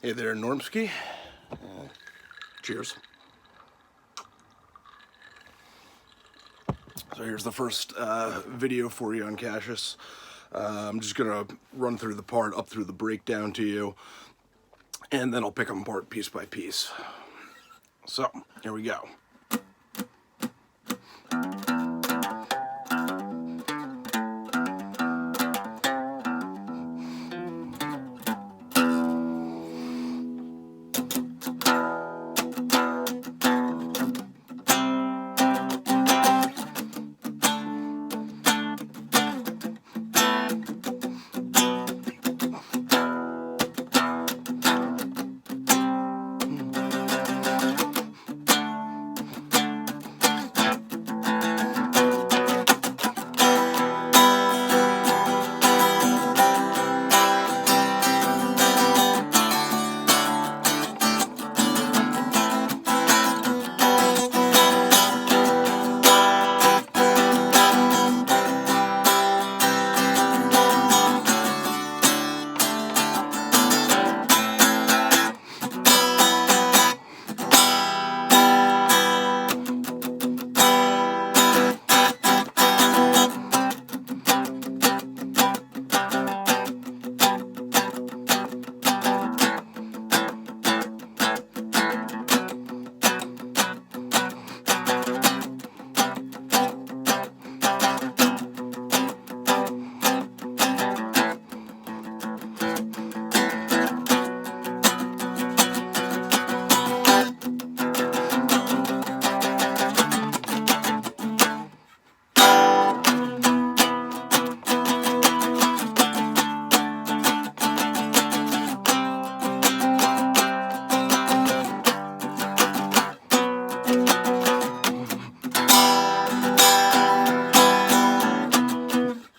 Hey there, Normski. Cheers. So here's the first video for you on Cassius. I'm just gonna run through the part, up through the breakdown to you, and then I'll pick them apart piece by piece. So, here we go.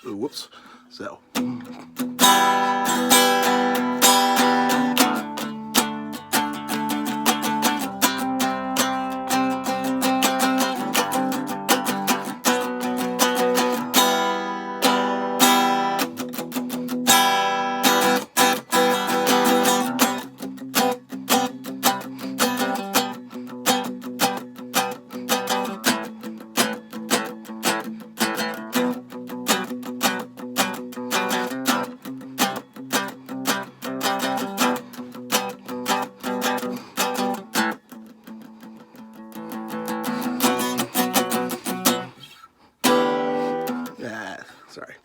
Whoops. So. Sorry.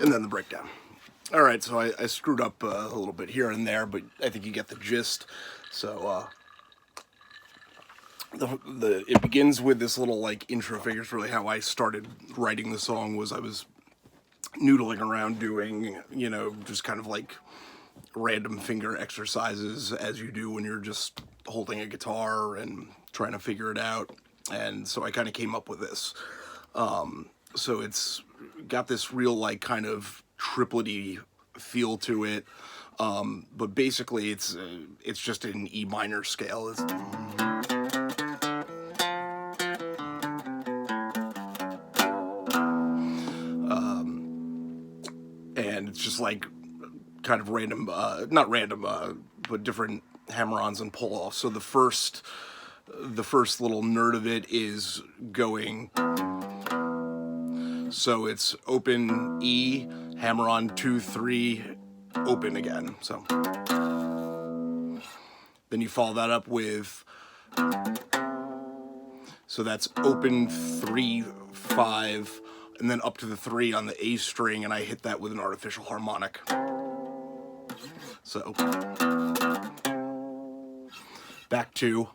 And then the breakdown. All right, so I screwed up a little bit here and there, but I think you get the gist. So it begins with this little like intro figure. It's really how I started writing the song. Was I was noodling around doing, you know, just kind of like random finger exercises as you do when you're just holding a guitar and trying to figure it out. And so I kind of came up with this. So it's got this real like kind of triplet-y feel to it, but basically it's just an E minor scale. And it's just like kind of random, not random, but different hammer-ons and pull-offs. So the first little nerd of it is going. So it's open E, hammer on 2, 3, open again. So then you follow that up with, so that's open 3, 5, and then up to the 3 on the A string, and I hit that with an artificial harmonic. So back 2,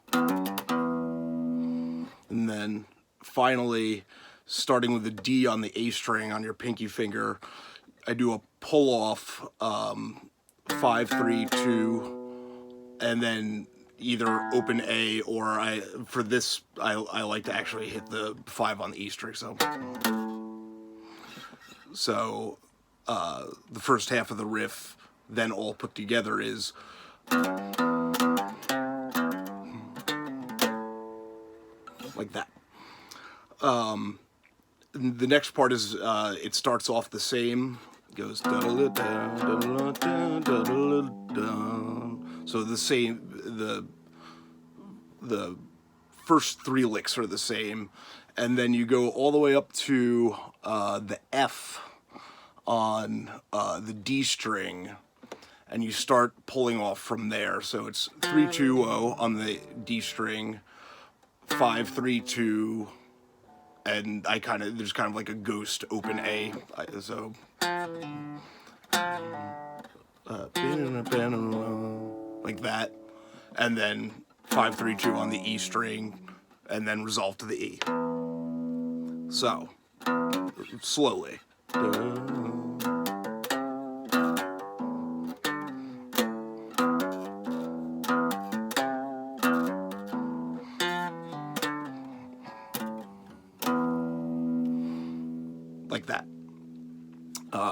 and then finally starting with the D on the A string on your pinky finger, I do a pull off 5, 3, 2, and then either open A, or for this I like to actually hit the 5 on the E string. So the first half of the riff then all put together is like that. The next part is it starts off the same. It goes so the same, the first 3 licks are the same, and then you go all the way up to the F on the D string, and you start pulling off from there. So it's 3, 2, 0 on the D string, 5, 3, 2, and there's kind of like a ghost open A. So like that, and then 5, 3, 2 on the E string, and then resolve to the E. So slowly. Like that.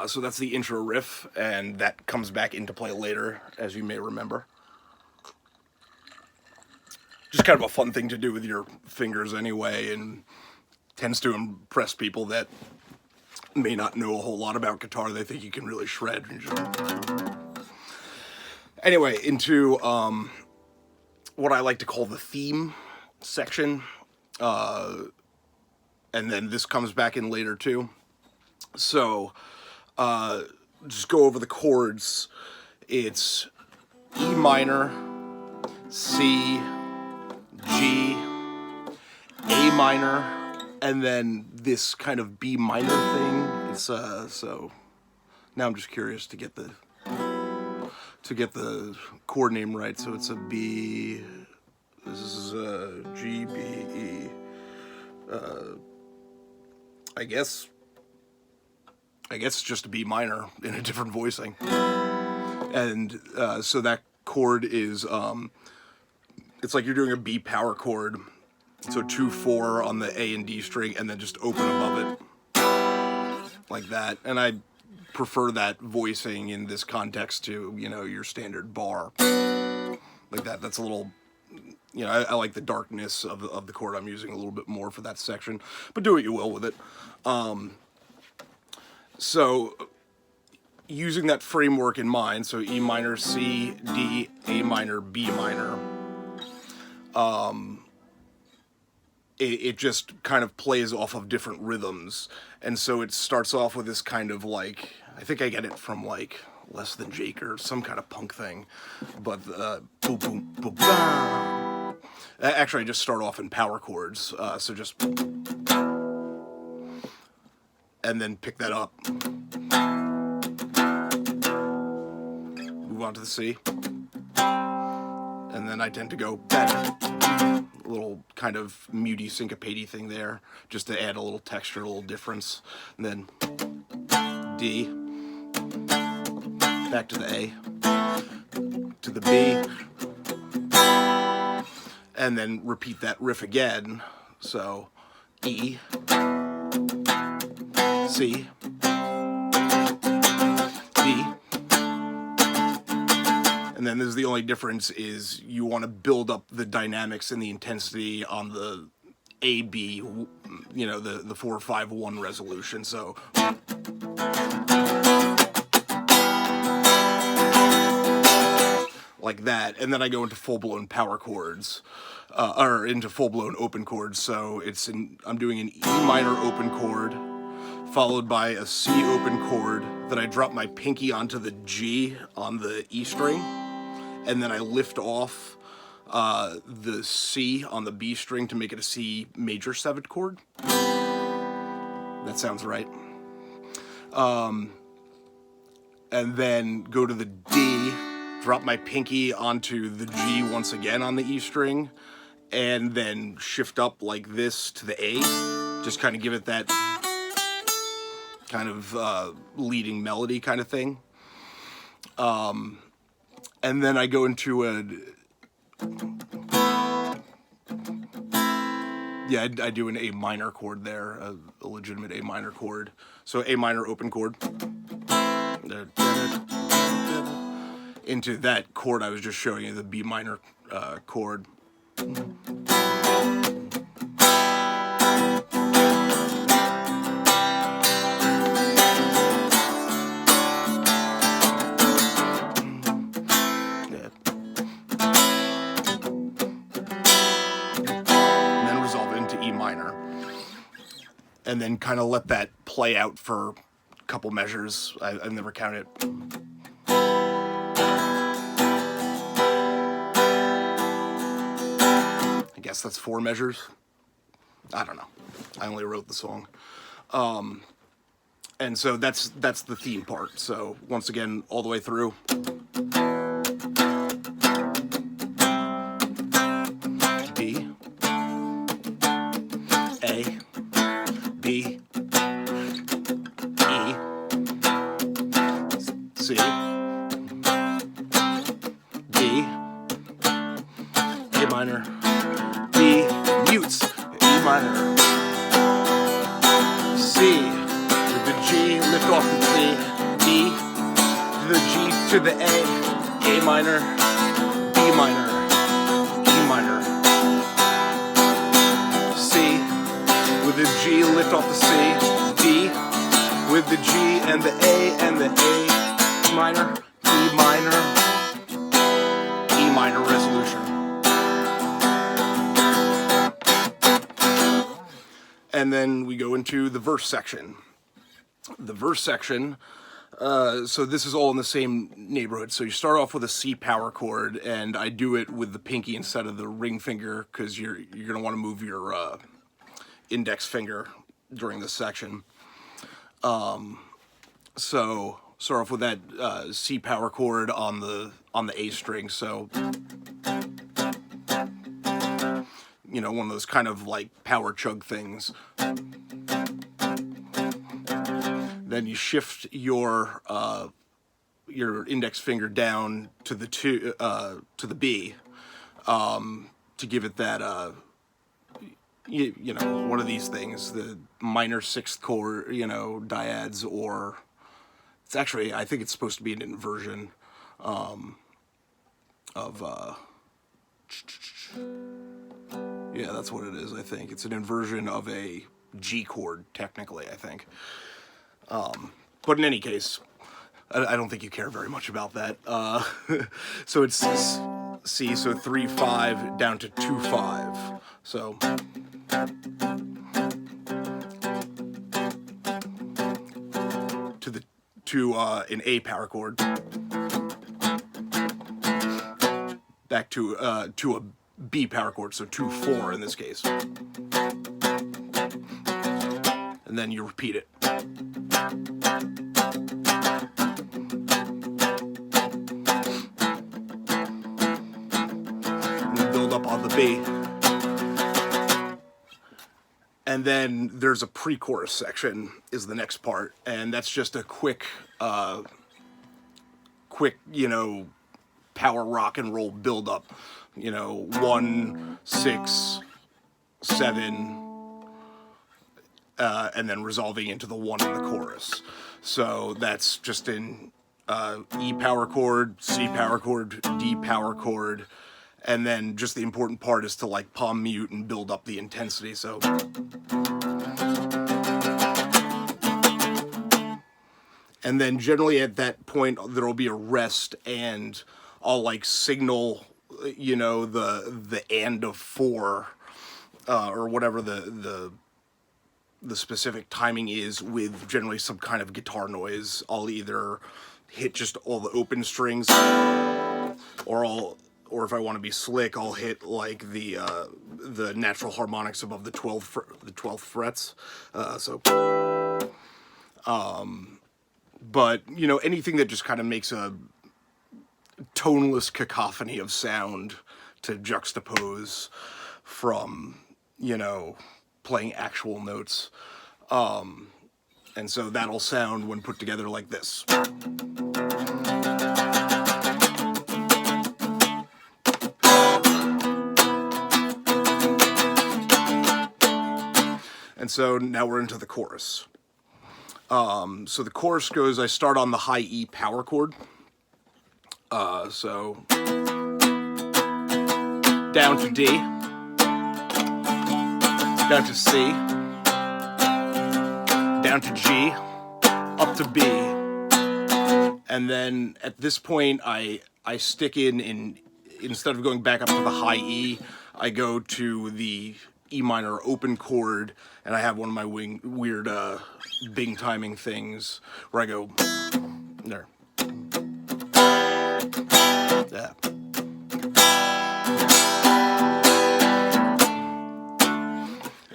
So that's the intro riff, and that comes back into play later, as you may remember. Just kind of a fun thing to do with your fingers anyway, and tends to impress people that may not know a whole lot about guitar. They think you can really shred. Anyway, into what I like to call the theme section, and then this comes back in later too. So just go over the chords. It's E minor, C, G, A minor, and then this kind of B minor thing. It's so now I'm just curious to get the chord name right. So it's a B. This is a G, B, E. I guess it's just a B minor in a different voicing. And so that chord is, it's like you're doing a B power chord. So 2, 4 on the A and D string, and then just open above it. Like that. And I prefer that voicing in this context to, your standard bar. Like that. That's a little, I like the darkness of the chord I'm using a little bit more for that section. But do what you will with it. So, using that framework in mind, so E minor, C, D, A minor, B minor, it just kind of plays off of different rhythms. And so it starts off with this kind of like, I think I get it from like Less Than Jake or some kind of punk thing, but boom, boom, boom, bah. Actually, I just start off in power chords, so just, and then pick that up. Move on to the C. And then I tend to go back. A little kind of muty, syncopatey thing there, just to add a little texture, a little difference. And then D. Back to the A. To the B. And then repeat that riff again. So E. C, D, and then there's the only difference is you want to build up the dynamics and the intensity on the A, B, the 4, 5, 1 resolution. So like that, and then I go into full-blown power chords, or into full-blown open chords. So I'm doing an E minor open chord, followed by a C open chord. Then I drop my pinky onto the G on the E string, and then I lift off the C on the B string to make it a C major 7th chord. That sounds right. And then go to the D, drop my pinky onto the G once again on the E string, and then shift up like this to the A. Just kind of give it that kind of leading melody kind of thing. And then I go into I do an A minor chord there, a legitimate A minor chord. So A minor open chord. Into that chord I was just showing you, the B minor chord. And then kind of let that play out for a couple measures. I've never counted. I guess that's 4 measures. I don't know. I only wrote the song. And so that's the theme part. So once again, all the way through. B, A, B, E, C, D, A minor, B, mutes, E minor, C, with the G, lift off the C, D, to the G, to the A minor, B minor, E minor, C, with the G, lift off the C, D, with the G and the A minor, E minor, E minor resolution. And then we go into the verse section. The verse section, so this is all in the same neighborhood. So you start off with a C power chord, and I do it with the pinky instead of the ring finger, because you're going to want to move your index finger during this section. So start off with that C power chord on the A string. So you know, one of those kind of like power chug things. Then you shift your index finger down to the to the B to give it that you know, one of these things, the minor 6th chord, you know, dyads, or it's actually, I think it's supposed to be an inversion of yeah, that's what it is. I think it's an inversion of a G chord, technically, I think. But in any case, I don't think you care very much about that. So it's C, so 3/5 down to 2/5. So to an A power chord, back to a B power chord, so 2/4 in this case, and then you repeat it. And then build up on the B. And then there's a pre-chorus section is the next part, and that's just a quick, you know, power rock and roll build-up. You know, 1, 6, 7, and then resolving into the 1 in the chorus. So that's just an E power chord, C power chord, D power chord, and then just the important part is to like palm mute and build up the intensity. So and then generally at that point there will be a rest, and I'll like signal, you know, the and of 4 or whatever the the specific timing is with generally some kind of guitar noise. I'll either hit just all the open strings, or if I want to be slick, I'll hit like the natural harmonics above the 12th frets. But you know, anything that just kind of makes a toneless cacophony of sound to juxtapose from, you know, playing actual notes. And so that'll sound, when put together, like this. And so now we're into the chorus. So the chorus goes, I start on the high E power chord. So down to D, down to C, down to G, up to B. And then at this point, I stick in, instead of going back up to the high E, I go to the E minor open chord, and I have one of my weird Bing timing things where I go there. Yeah.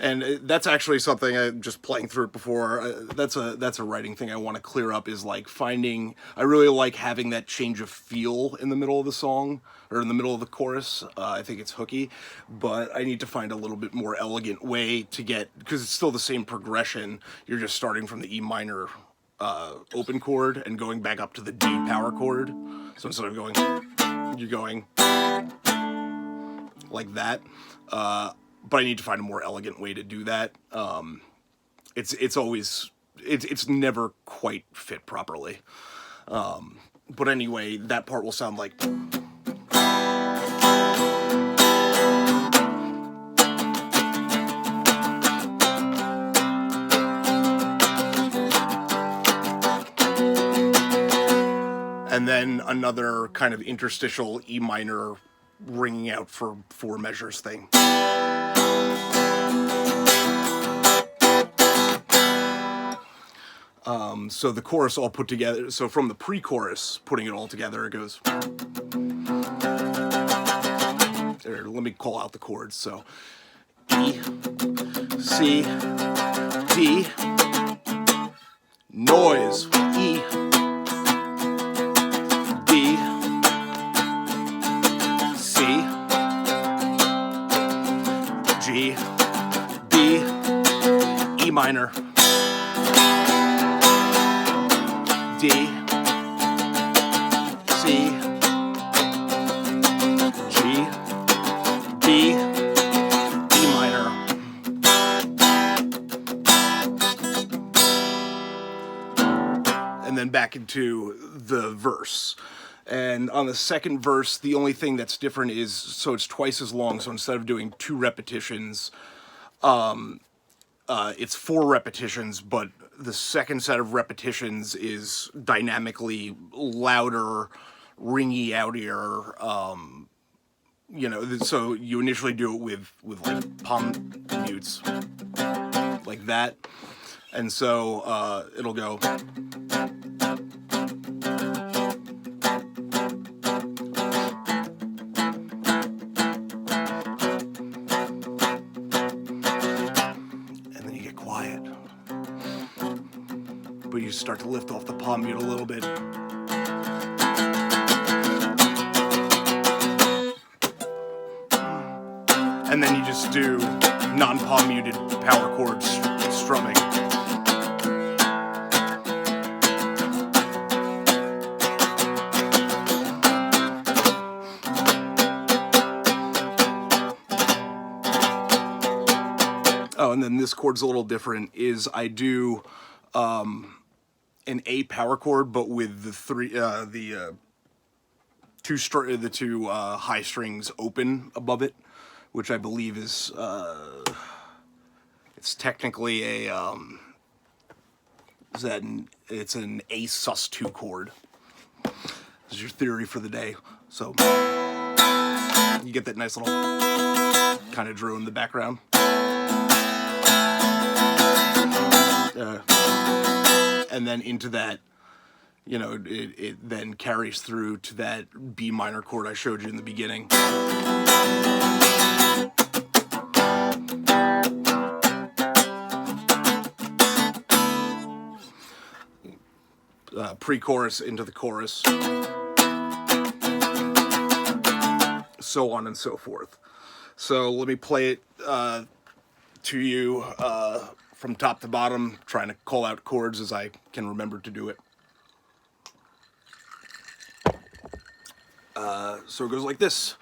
And that's actually something I'm just playing through it before. That's a writing thing I want to clear up, is like finding, I really like having that change of feel in the middle of the song, or in the middle of the chorus. I think it's hooky, but I need to find a little bit more elegant way to get, because it's still the same progression. You're just starting from the E minor open chord and going back up to the D power chord. So instead of going, you're going like that. But I need to find a more elegant way to do that. It's never quite fit properly. But anyway, that part will sound like. And then another kind of interstitial E minor ringing out for 4 measures thing. So the chorus all put together, so from the pre-chorus, putting it all together, it goes. There, let me call out the chords. So E, C, D, noise, E, D, C, G, B, E minor, D, C, G, B, E minor. And then back into the verse. And on the second verse, the only thing that's different is, so it's twice as long. So instead of doing 2 repetitions, it's 4 repetitions, but the second set of repetitions is dynamically louder, ringy, outier. You know, so you initially do it with like palm mutes, like that, and so it'll go. But you start to lift off the palm mute a little bit. And then you just do non-palm muted power chords strumming. Oh, and then this chord's a little different, is I do an A power chord, but with the two high strings open above it, which I believe is it's technically a it's an A sus2 chord. This is your theory for the day. So you get that nice little kind of drone in the background. and then into that, you know, it then carries through to that B minor chord I showed you in the beginning. Pre-chorus into the chorus, so on and so forth. So let me play it to you from top to bottom, trying to call out chords as I can remember to do it. So it goes like this.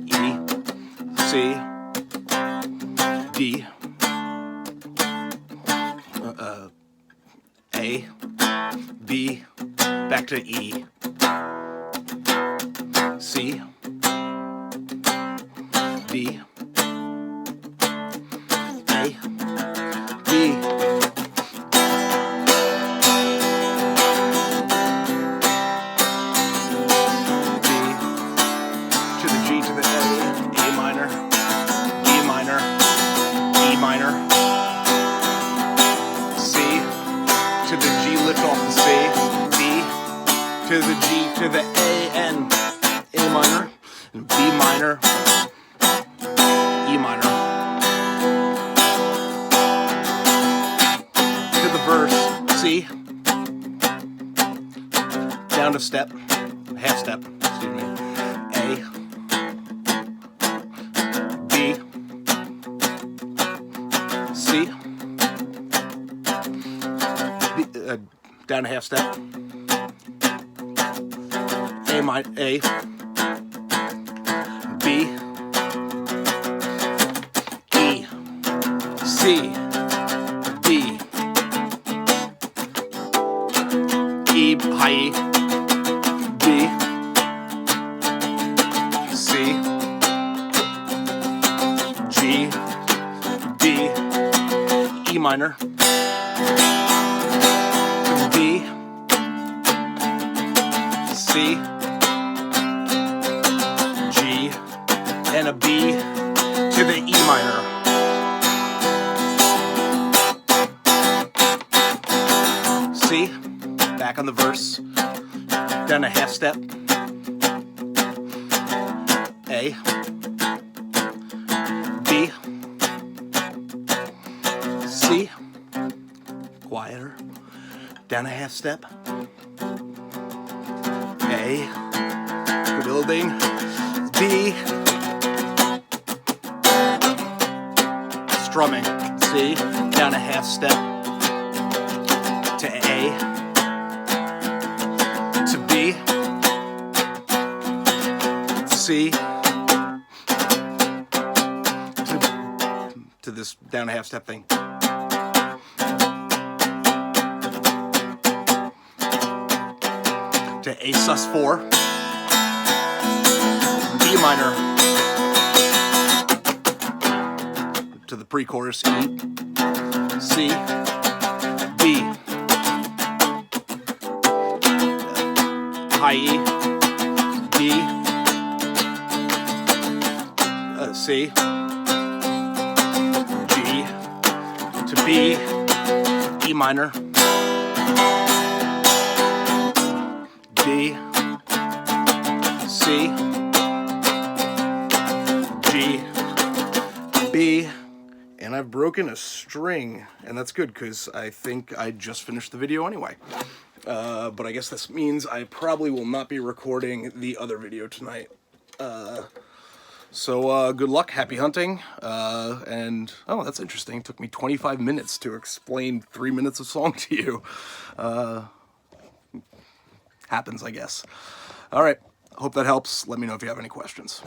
E, C, D, A, B, back to E, C, D, A, B, to the G to the A minor, D minor, E minor, C, to the G, lift off the C, B, to the G, to the A, and A minor, and B minor, E minor, to the verse, C, down to step, half step, excuse me, A, B, C, B, down to half step, A minor, A, B, E, C, D, E, high E, B, C, G, D, E minor, D, C, G, and a B to the E minor. C, back on the verse, down a half step, A, B, C, quieter, down a half step, A, building, B, strumming, C, down a half step, to A, to B, C, to this down a half step thing. To A sus4, B minor, to the pre-chorus, E, C, B, high E, D, C, G, to B, E minor, D, C, G, B, and I've broken a string, and that's good because I think I just finished the video anyway. But I guess this means I probably will not be recording the other video tonight. So good luck, happy hunting, and oh, that's interesting. It took me 25 minutes to explain 3 minutes of song to you. Happens, I guess. All right, hope that helps. Let me know if you have any questions.